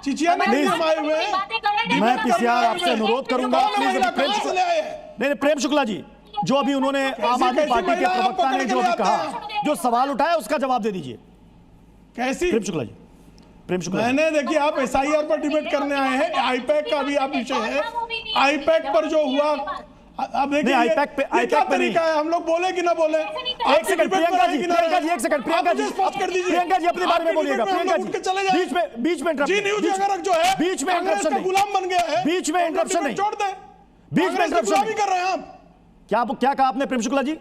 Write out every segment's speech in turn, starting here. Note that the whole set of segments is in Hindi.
चिचिया नहीं जमाए हुए हैं। मैं पीसीआर आपसे अनुरोध करूंगा, नहीं प्रेम शुक्ला जी, जो अभी उन्होंने आम आदमी पार्टी के प्रवक्ता ने जो अभी कहा, जो सवाल उठाया उसका जवाब दे दीजिए। कैसी प्रेम शुक्ला जी, प्रेम शुक्ला मैंने देखिए आप एसआईआर पर डिबेट करने आए हैं, आईपैक का भी आप विषय है। आईपैक पर जो हुआ अब देखिए, आईपैक पे तरीका है, हम लोग बोले कि ना बोले। एक सेकंड प्रियंका जी, एक सेकंड प्रियंका जी, प्रियंका जी अपने बारे में बोलिएगा। प्रियंका जी बीच में जी न्यूज अगर जो है बीच में इंटरप्शन नहीं, गुलाम बन गया है, बीच में इंटरप्शन नहीं, छोड़ दे, बीच में इंटरप्शन नहीं कर रहे हैं आप। क्या कहा आपने प्रेम शुक्ला जी?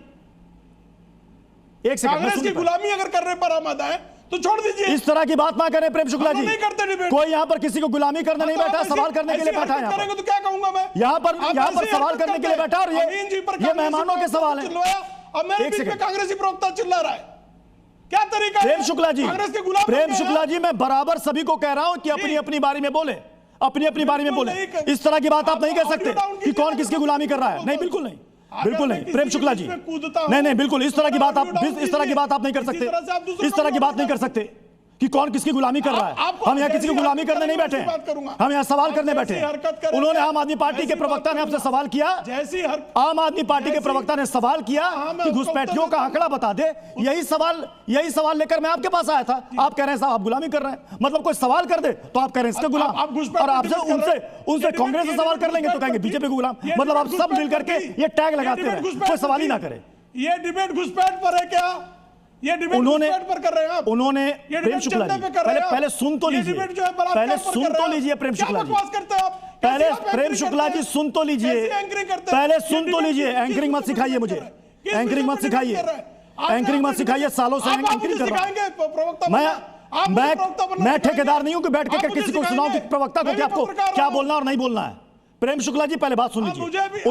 एक सेकंड, कांग्रेस की गुलामी अगर करने पर आमादा है तो छोड़ दीजिए। इस तरह की बात ना करें प्रेम शुक्ला जी, नहीं करते डिबेट। कोई यहाँ पर किसी को गुलामी करने नहीं बैठा, सवाल करने के लिए बैठा है। करेंगे तो क्या कहूंगा मैं? यहाँ पर सवाल करने के लिए बैठा, और ये मेहमानों के सवाल है। अब मेरे बीच में कांग्रेसी प्रवक्ता चिल्ला रहा है, क्या तरीका है? प्रेम शुक्ला जी, कांग्रेस के गुलाम प्रेम शुक्ला जी, मैं बराबर सभी को कह रहा हूं कि अपनी अपनी बारी में बोले, अपनी बारी में बोले। इस तरह की बात आप नहीं कह सकते कि कौन किसकी गुलामी कर रहा है। नहीं, बिल्कुल नहीं, बिल्कुल नहीं प्रेम शुक्ला जी, नहीं बिल्कुल इस तरह की बात आप नहीं कर सकते, इस तरह की बात नहीं कर सकते कि कौन किसकी गुलामी कर रहा है। हम यहाँ किसी की गुलामी करने नहीं बैठे हैं, हम यहाँ सवाल करने बैठे हैं। उन्होंने आम आदमी पार्टी के प्रवक्ता ने आपसे सवाल किया, आम आदमी पार्टी के प्रवक्ता ने सवाल किया कि घुसपैठियों का आंकड़ा बता दे। यही सवाल लेकर मैं आपके पास आया था। आप कह रहे हैं साहब आप गुलामी कर रहे हैं, मतलब कोई सवाल कर दे तो आप कह रहे हैं इसके गुलाम, और आपसे उनसे कांग्रेस से सवाल कर लेंगे तो कहेंगे बीजेपी को गुलाम। मतलब आप सब मिलकर के ये टैग लगाते रहे, कोई सवाल ही ना करे। ये डिबेट घुसपैठ पर है क्या? ये डिबेट घुसपैठ पर कर रहे हैं आप? उन्होंने प्रेम शुक्ला जी पहले सुन तो लीजिए, पहले सुन तो लीजिए प्रेम शुक्ला जी, पहले प्रेम शुक्ला जी सुन तो लीजिए, पहले सुन तो लीजिए। एंकरिंग मत सिखाइए मुझे, एंकरिंग मत सिखाइए, एंकरिंग मत सिखाइए। सालों से एंकरिंग कर रहा हूं मैं ठेकेदार नहीं हूं कि बैठ के किसी को सुनाऊं कि प्रवक्ता को आपको क्या बोलना और नहीं बोलना है। प्रेम शुक्ला जी पहले बात सुन लीजिए।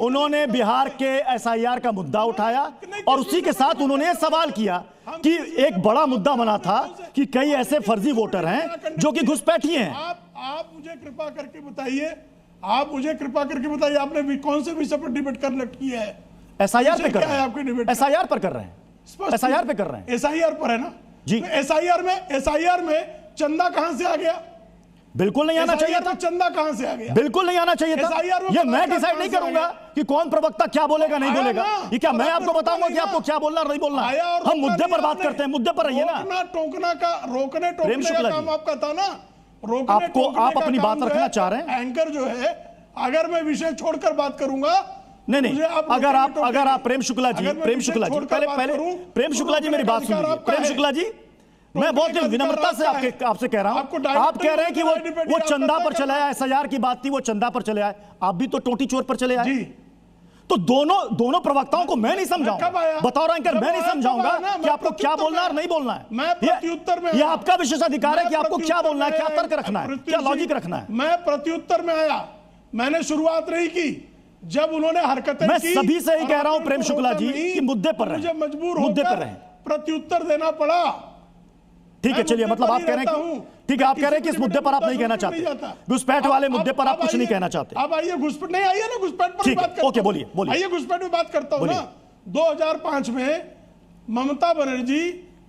उन्होंने बिहार के एसआईआर का मुद्दा उठाया और उसी के साथ उन्होंने सवाल किया कि एक बड़ा मुद्दा बना था कि कई ऐसे फर्जी वोटर हैं जो कि घुसपैठी हैं। आप मुझे कृपा करके बताइए, आपने कौन से विषय पर डिबेट कर रखी है? एसआईआर पे कर रहे हैं, एसआईआर पर कर रहे हैं, एसआईआर पे कर रहे हैं, एसआईआर पर है ना जी। एसआईआर में चंदा कहां से आ गया? बिल्कुल नहीं आना चाहिए था। चंदा कहां से आ गया? बिल्कुल नहीं आना चाहिए था। ये मैं डिसाइड नहीं करूंगा कि कौन प्रवक्ता क्या बोलेगा नहीं बोलेगा। ये क्या मैं आपको बताऊंगा कि आपको क्या बोलना और नहीं बोलना? हम मुद्दे पर बात करते हैं, मुद्दे पर रहिए ना। रोकने का काम आपका था ना। आपको आप अपनी बात रखना चाह रहे हैं। एंकर जो है, अगर मैं विषय छोड़कर बात करूंगा नहीं, अगर आप प्रेम शुक्ला जी पहले प्रेम शुक्ला जी मेरी बात सुनिए। प्रेम शुक्ला जी, मैं बहुत विनम्रता से आपसे कह रहा हूं, आप कह रहे हैं कि वो चंदा पर चले आए, एसआईआर की बात थी, वो चंदा पर चले आए, आप भी तो टोटी चोर पर चले आए। तो दोनों प्रवक्ताओं को मैं नहीं समझाऊंगा, बतौर एंकर मैं नहीं समझाऊंगा कि आपको क्या बोलना और नहीं बोलना है। ये आपका विशेषाधिकार है कि आपको क्या बोलना है, क्या तर्क रखना है, क्या लॉजिक रखना है। मैं प्रत्युत्तर में आया, मैंने शुरुआत नहीं की जब उन्होंने हरकतें की। मैं सभी से ही कह रहा हूं प्रेम शुक्ला जी कि मुद्दे पर रहे, मजबूर मुद्दे पर रहे, प्रत्युत्तर देना पड़ा। ठीक है, चलिए, मतलब आप कह रहे हैं ठीक है, आप कह रहे हैं कि इस मुद्दे पर आप नहीं कहना चाहते, घुसपैठ वाले मुद्दे पर आप कुछ नहीं कहना चाहते। अब आइए घुसपैठ नहीं, आइए ना घुसपैठ पर बात करते हैं। ओके, बोलिए। आइए घुसपैठ में बात करता हूं ना। 2005 में ममता बनर्जी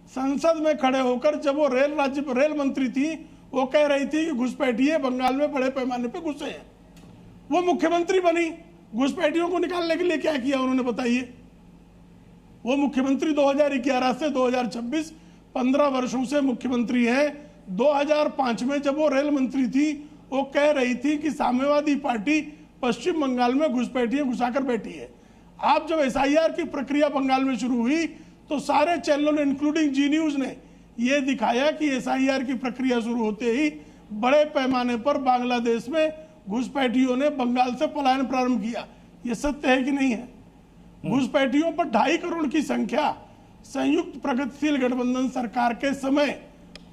संसद में खड़े होकर, जब वो रेल मंत्री थी, वो कह रही थी कि घुसपैठिए बंगाल में बड़े पैमाने पर घुसे हैं। वो मुख्यमंत्री बनी, घुसपैठियों को निकालने के लिए क्या किया उन्होंने, बताइए। वो मुख्यमंत्री 2011 से 2026 15 वर्षों से मुख्यमंत्री है। 2005 में जब वो रेल मंत्री थी, वो कह रही थी कि साम्यवादी पार्टी पश्चिम बंगाल में घुसपैठियां घुसाकर बैठी है। आप जब एसआईआर की प्रक्रिया बंगाल में शुरू हुई तो सारे चैनलों ने, इंक्लूडिंग जी न्यूज ने, यह दिखाया कि एसआईआर की प्रक्रिया शुरू होते ही बड़े पैमाने पर बांग्लादेश में घुसपैठियों ने बंगाल से पलायन प्रारंभ किया। यह सत्य है कि नहीं है? घुसपैठियों पर 2.5 करोड़ की संख्या संयुक्त प्रगतिशील गठबंधन सरकार के समय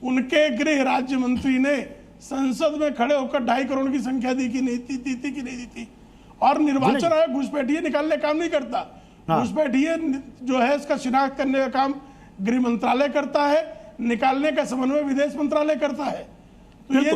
उनके गृह राज्य मंत्री ने संसद में खड़े होकर 2.5 करोड़ की संख्या दी कि नहीं दी थी। और निर्वाचन आयोग घुसपैठिए निकालने का काम नहीं करता। घुसपैठिए जो है इसका शिनाख्त करने का काम गृह मंत्रालय करता है, निकालने का समन्वय विदेश मंत्रालय करता है। तो ये